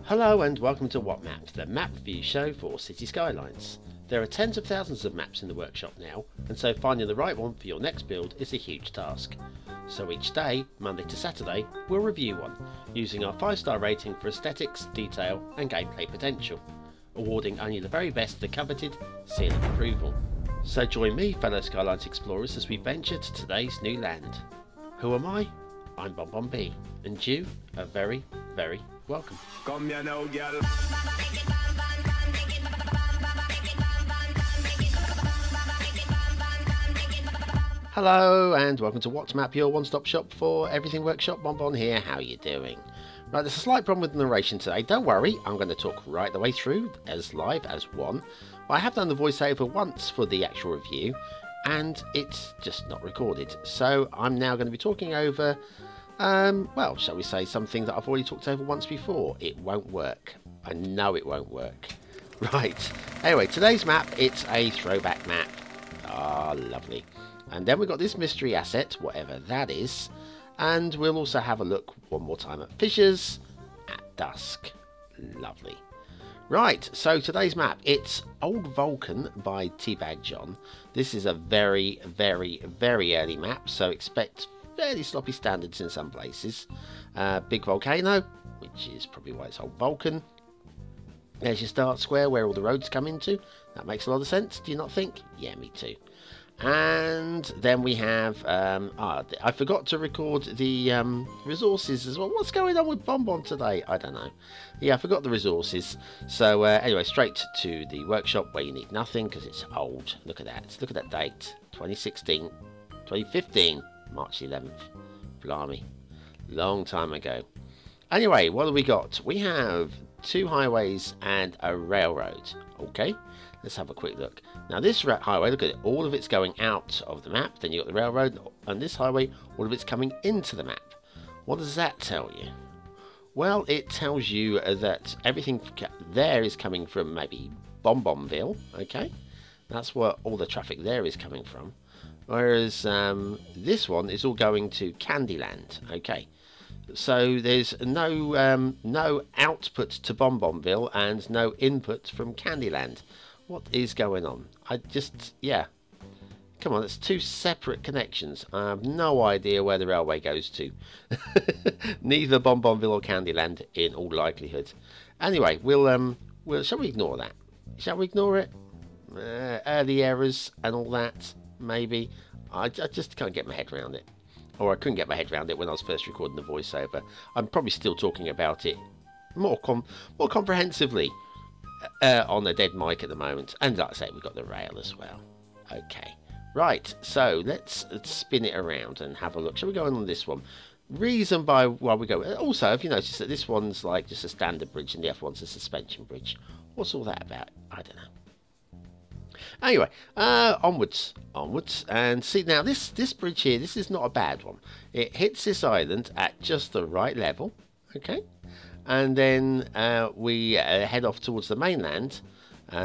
Hello and welcome to What Map, the map review show for Cities Skylines. There are tens of thousands of maps in the workshop now, and so finding the right one for your next build is a huge task. So each day, Monday to Saturday, we'll review one, using our 5-star rating for aesthetics, detail and gameplay potential, awarding only the very best the coveted seal of approval. So join me, fellow Skylines explorers, as we venture to today's new land. Who am I? I'm BonBonB, and you are very, very welcome. Come here now, girl. Hello and welcome to What Map, your one-stop shop for everything workshop. BonBon here, how are you doing? Right, there's a slight problem with the narration today. Don't worry, I'm going to talk right the way through, as live as one. I have done the voiceover once for the actual review, and it's just not recorded. So I'm now going to be talking over, well, shall we say something that I've already talked over once before. It won't work. I know it won't work. Right, anyway, today's map, it's a throwback map. Ah, lovely. And then we've got this mystery asset, whatever that is. And we'll also have a look one more time at Fissures at dusk. Lovely. Right, so today's map, it's Old Vulcan by Teabag John. This is a very, very, very early map, so expect fairly sloppy standards in some places. Big volcano, which is probably why it's Old Vulcan. There's your start square where all the roads come into. That makes a lot of sense, do you not think? Yeah, me too. And then we have, I forgot to record the resources as well. What's going on with BonBon today? I don't know. Yeah, I forgot the resources. So anyway, straight to the workshop where you need nothing because it's old. Look at that. Look at that date. 2015, March 11th. Blimey. Long time ago. Anyway, what have we got? We have 2 highways and a railroad. Okay. Let's have a quick look. Now this highway, look at it, all of it's going out of the map. Then you've got the railroad, and this highway, all of it's coming into the map. What does that tell you? Well, it tells you that everything there is coming from maybe BonBonville, okay? That's where all the traffic there is coming from. Whereas this one is all going to Candyland, okay? So there's no no output to BonBonville and no input from Candyland. What is going on? Yeah. Come on, it's 2 separate connections. I have no idea where the railway goes to. Neither BonBonville or Candyland, in all likelihood. Anyway, shall we ignore that? Shall we ignore it? Early errors and all that, maybe. I just can't get my head around it. Or I couldn't get my head around it when I was first recording the voiceover. I'm probably still talking about it more comprehensively. On a dead mic at the moment, and like I say, we've got the rail as well. Okay, right, so let's spin it around and have a look. Shall we go on this one? Reason why we go. Also, have you noticed that this one's like just a standard bridge and the other one's a suspension bridge? What's all that about? I don't know. Anyway, onwards, and see now this bridge here. This is not a bad one. It hits this island at just the right level. Okay. And then we head off towards the mainland.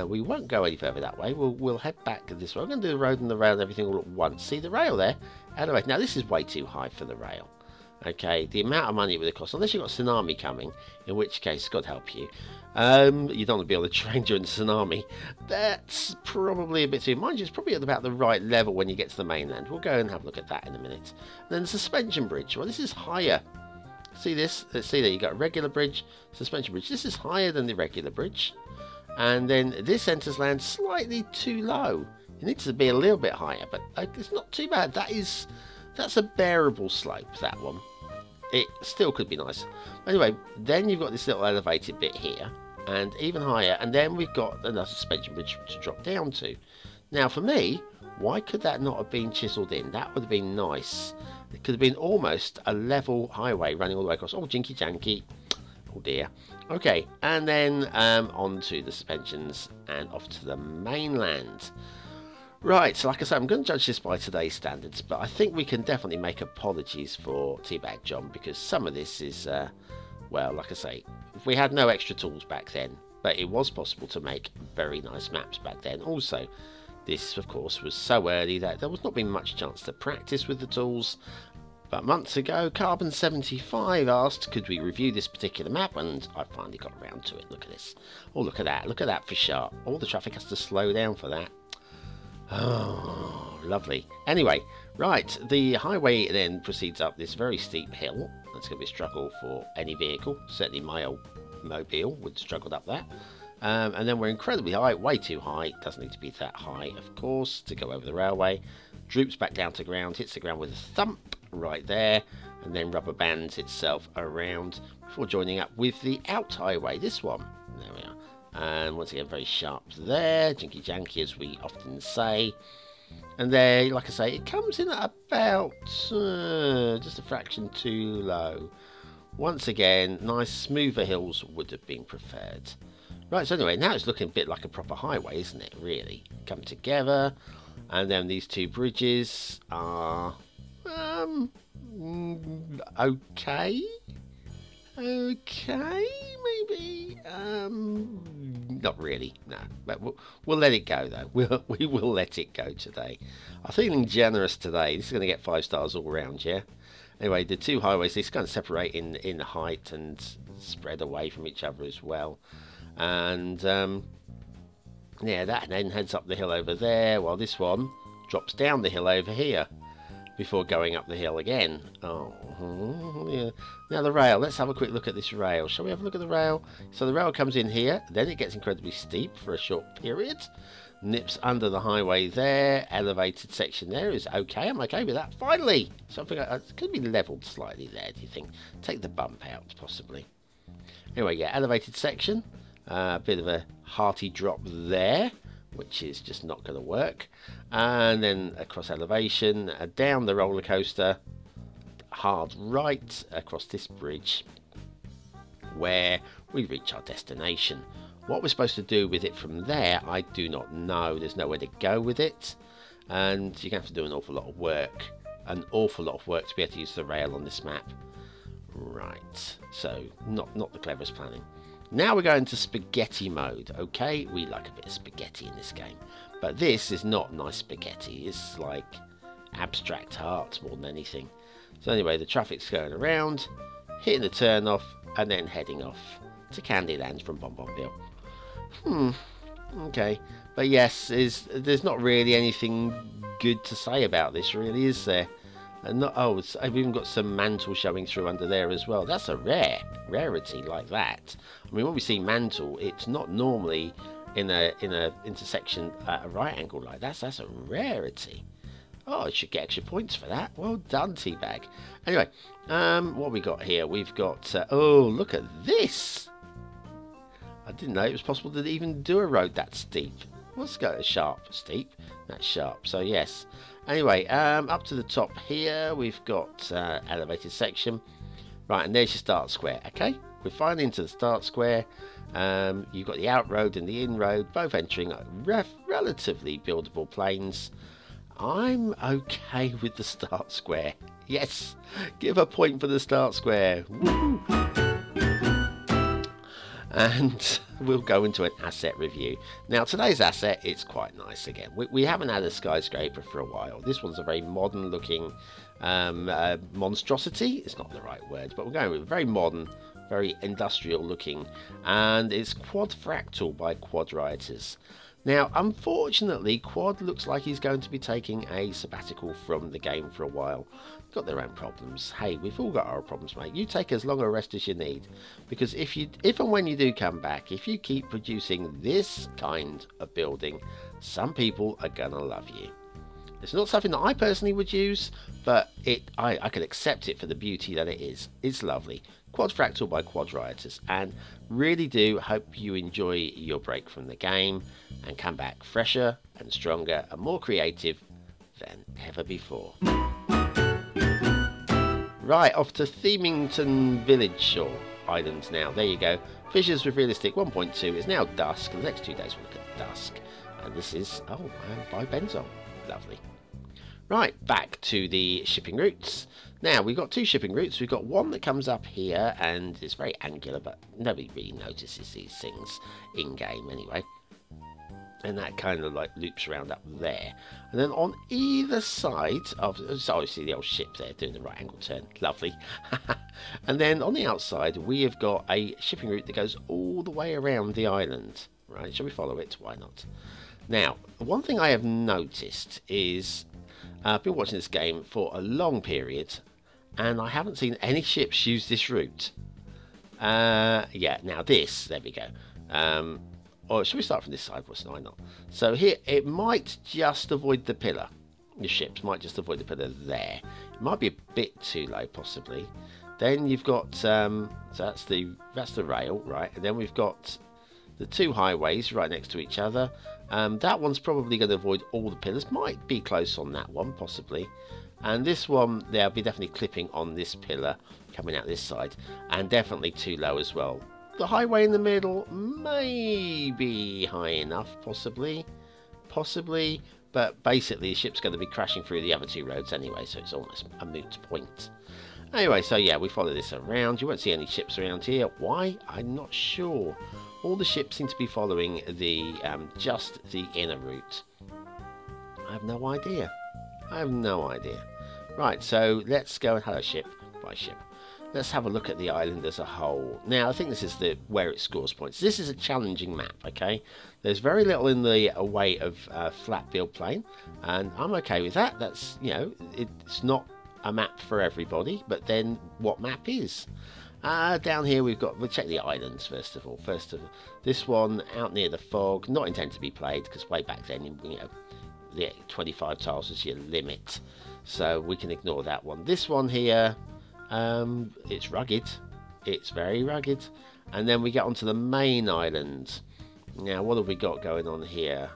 We won't go any further that way. We'll head back this way. I'm going to do the road and the rail and everything all at once. See the rail there? Anyway, now this is way too high for the rail. Okay, the amount of money it would cost, unless you've got tsunami coming, in which case, God help you. You don't want to be on the train during the tsunami. That's probably a bit too. Mind you, it's probably at about the right level when you get to the mainland. We'll go and have a look at that in a minute. And then the suspension bridge. Well, this is higher. See this? Let's see there, you've got a regular bridge, suspension bridge. This is higher than the regular bridge. And then this enters land slightly too low. It needs to be a little bit higher, but it's not too bad. That's a bearable slope, that one. It still could be nice. Anyway, then you've got this little elevated bit here, and even higher, and then we've got another suspension bridge to drop down to. Now for me, why could that not have been chiseled in? That would have been nice. It could have been almost a level highway running all the way across. Oh, jinky janky. Oh dear. Okay, and then on to the suspensions and off to the mainland. Right, so like I said, I'm going to judge this by today's standards, but I think we can definitely make apologies for Teabag John, because some of this is, well, like I say, if we had no extra tools back then, but it was possible to make very nice maps back then. Also, this, of course, was so early that there was not been much chance to practice with the tools. But months ago, Carbon75 asked, could we review this particular map? And I finally got around to it. Look at this. Oh, look at that. Look at that Fissure. All the traffic has to slow down for that. Oh, lovely. Anyway, right. The highway then proceeds up this very steep hill. That's going to be a struggle for any vehicle. Certainly my old mobile would struggle up that. And then we're incredibly high, way too high. Doesn't need to be that high, of course, to go over the railway. Droops back down to ground, hits the ground with a thump right there, and then rubber bands itself around before joining up with the out highway, this one. There we are. And once again, very sharp there, jinky janky as we often say. And there, like I say, it comes in at about just a fraction too low. Once again, nice smoother hills would have been preferred. Right, so anyway, now it's looking a bit like a proper highway, isn't it, really? Come together, and then these two bridges are, okay, maybe, not really, no, but we'll let it go, though. We will let it go today. I'm feeling generous today. This is going to get 5 stars all round, yeah? Anyway, the two highways, these kind of separate in height and spread away from each other as well. And yeah, that then heads up the hill over there, while this one drops down the hill over here before going up the hill again. Oh, yeah. Now the rail, let's have a quick look at this rail. Shall we have a look at the rail? So the rail comes in here, then it gets incredibly steep for a short period, nips under the highway there, elevated section there is okay. I'm okay with that. Finally, something it could be leveled slightly there, do you think? Take the bump out, possibly. Anyway, yeah, elevated section. A bit of a hearty drop there, which is just not going to work. And then across elevation, down the roller coaster, hard right across this bridge, where we reach our destination. What we're supposed to do with it from there, I do not know. There's nowhere to go with it, and you're going to have to do an awful lot of work. An awful lot of work to be able to use the rail on this map. Right, so not the cleverest planning. Now we're going to spaghetti mode, okay? We like a bit of spaghetti in this game. But this is not nice spaghetti. It's like abstract art more than anything. So anyway, the traffic's going around, hitting the turn off, and then heading off to Candyland from BonBonB. Okay. But yes, there's not really anything good to say about this, really, is there? I've even got some mantle showing through under there as well. That's a rarity like that. I mean, when we see mantle, it's not normally in a intersection at a right angle like that. So that's a rarity. Oh, I should get extra points for that. Well done, Teabag. Anyway, what we got here? We've got oh, look at this. I didn't know it was possible to even do a road that steep. Let's go sharp, steep. That's sharp. So yes. Anyway, up to the top here, we've got elevated section. Right, and there's your start square. Okay, we're finally into the start square. You've got the out road and the in road, both entering relatively buildable planes. I'm okay with the start square. Yes, give a point for the start square. Woo! And we'll go into an asset review. Now today's asset, it's quite nice again. We haven't had a skyscraper for a while. This one's a very modern looking monstrosity. It's not the right word, but we're going with very modern, very industrial looking, and it's quad fractal by Quadriotors. Now, unfortunately, Quad looks like he's going to be taking a sabbatical from the game for a while. Got their own problems. Hey, we've all got our problems, mate. You take as long a rest as you need. Because if and when you do come back, if you keep producing this kind of building, some people are gonna love you. It's not something that I personally would use, but I can accept it for the beauty that it is. It's lovely. Quad Fractal by Quadriotors, and really do hope you enjoy your break from the game and come back fresher and stronger and more creative than ever before. Right, off to Themington Village Shore Islands now. There you go. Fissures with Realistic 1.2 is now dusk. The next 2 days we'll look at dusk. And this is, oh man, by benzoll. Lovely. Right, back to the shipping routes. Now, we've got 2 shipping routes. We've got one that comes up here, and it's very angular, but nobody really notices these things in-game anyway. And that kind of like loops around up there. And then on either side of, so obviously the old ship there doing the right angle turn, lovely. And then on the outside we have got a shipping route that goes all the way around the island. Right, shall we follow it? Why not? Now, one thing I have noticed is I've been watching this game for a long period and I haven't seen any ships use this route. Yeah, now this, there we go. Or should we start from this side? Why not? So here, it might just avoid the pillar. The ships might just avoid the pillar there. It might be a bit too low, possibly. Then you've got, so that's the rail, right? And then we've got the two highways right next to each other. That one's probably going to avoid all the pillars. Might be close on that one, possibly. And this one, they'll be definitely clipping on this pillar coming out this side. And definitely too low as well. The highway in the middle may be high enough, possibly, but basically the ship's going to be crashing through the other two roads anyway, so it's almost a moot point. Anyway, so yeah, we follow this around. You won't see any ships around here. Why? I'm not sure. All the ships seem to be following the just the inner route. I have no idea. Right, so let's go and hello ship. Bye ship. Let's have a look at the island as a whole. Now, I think this is where it scores points. This is a challenging map, okay? There's very little in the way of flat build plane, and I'm okay with that. That's, you know, it's not a map for everybody, but then what map is? Down here we'll check the islands first of all. This one out near the fog, not intended to be played because way back then, you know, the 25 tiles was your limit, so we can ignore that one. This one here. It's rugged, it's very rugged, and then we get onto the main island. Now what have we got going on here?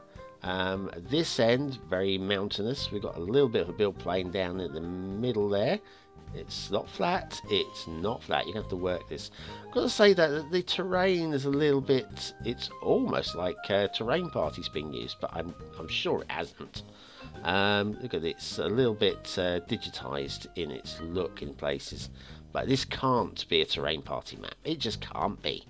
This end, very mountainous. We've got a little bit of a build plane down in the middle there. It's not flat, you're gonna have to work this. I've got to say that the terrain is a little bit, it's almost like terrain party's being used, but I'm sure it hasn't. Look at it, it's a little bit digitized in its look in places, but this can't be a terrain party map. It just can't be.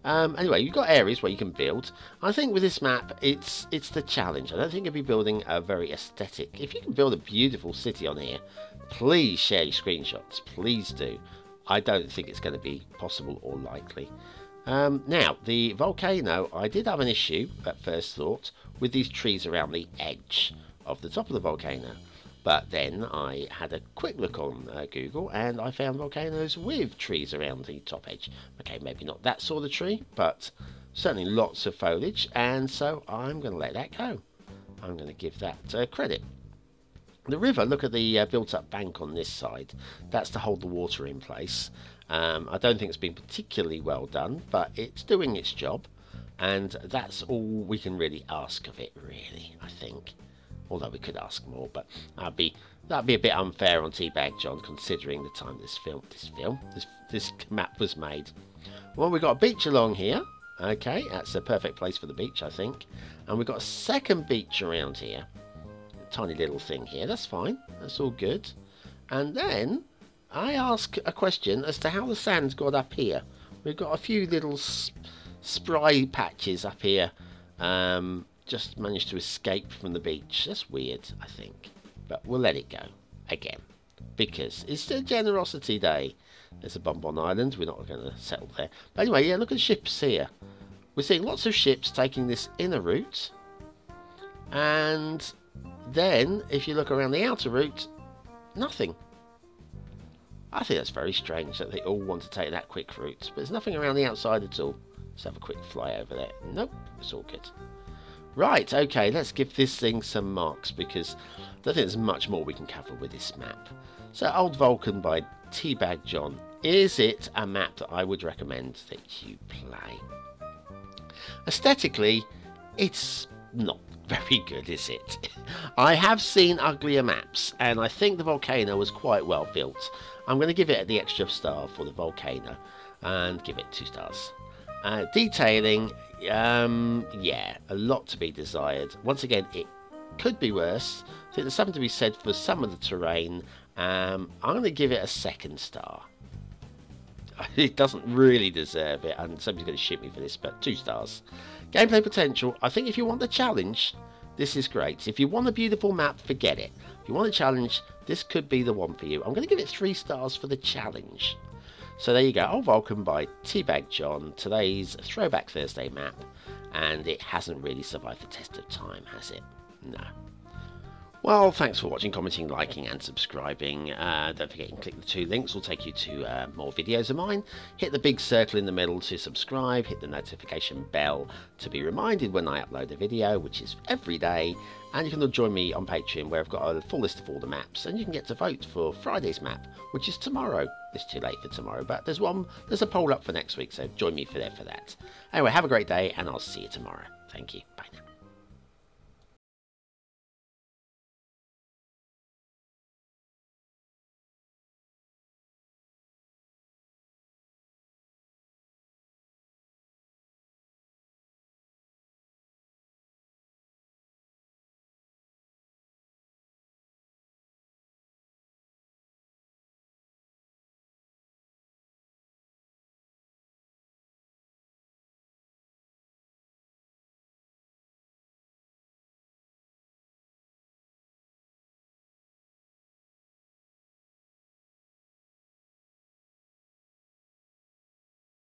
Anyway, you've got areas where you can build. I think with this map, it's the challenge. I don't think you'll be building a very aesthetic. If you can build a beautiful city on here, please share your screenshots. Please do. I don't think it's going to be possible or likely. Now, the volcano, I did have an issue at first thought with these trees around the edge of the top of the volcano. But then I had a quick look on Google and I found volcanoes with trees around the top edge. Okay, maybe not that sort of tree, but certainly lots of foliage, and so I'm going to let that go. I'm going to give that credit. The river, look at the built-up bank on this side. That's to hold the water in place. I don't think it's been particularly well done, but it's doing its job, and that's all we can really ask of it, really, I think. Although we could ask more, but that'd be a bit unfair on Teabag John, considering the time this map was made. Well, we've got a beach along here. Okay, that's a perfect place for the beach, I think. And we've got a second beach around here. A tiny little thing here. That's fine. That's all good. And then I ask a question as to how the sand's got up here. We've got a few little spry patches up here. Just managed to escape from the beach. That's weird, I think. But we'll let it go. Again. Because it's a generosity day. There's a BonBonB Island. We're not going to settle there. But anyway, yeah, look at the ships here. We're seeing lots of ships taking this inner route. And then, if you look around the outer route, nothing. I think that's very strange that they all want to take that quick route. But there's nothing around the outside at all. Let's have a quick fly over there. Nope, it's all good. Right, okay, let's give this thing some marks because I don't think there's much more we can cover with this map. So, Old Vulcan by Teabag John. Is it a map that I would recommend that you play? Aesthetically, it's not very good, is it? I have seen uglier maps, and I think the volcano was quite well built. I'm going to give it the extra star for the volcano, and give it 2 stars. Detailing, yeah, a lot to be desired. Once again, it could be worse. I think there's something to be said for some of the terrain. I'm going to give it a 2nd star. it doesn't really deserve it, and somebody's going to shoot me for this, but 2 stars. Gameplay potential, I think if you want the challenge, this is great. If you want a beautiful map, forget it. If you want a challenge, this could be the one for you. I'm going to give it 3 stars for the challenge. So there you go, Old Vulcan by Teabag John, today's Throwback Thursday map, and it hasn't really survived the test of time, has it? No. Well, thanks for watching, commenting, liking and subscribing. Don't forget you can click the 2 links, will take you to more videos of mine. Hit the big circle in the middle to subscribe, hit the notification bell to be reminded when I upload a video, which is every day. And you can join me on Patreon, where I've got a full list of all the maps, and you can get to vote for Friday's map, which is tomorrow. It's too late for tomorrow, but there's a poll up for next week, so join me for that. Anyway, have a great day, and I'll see you tomorrow. Thank you. Bye now.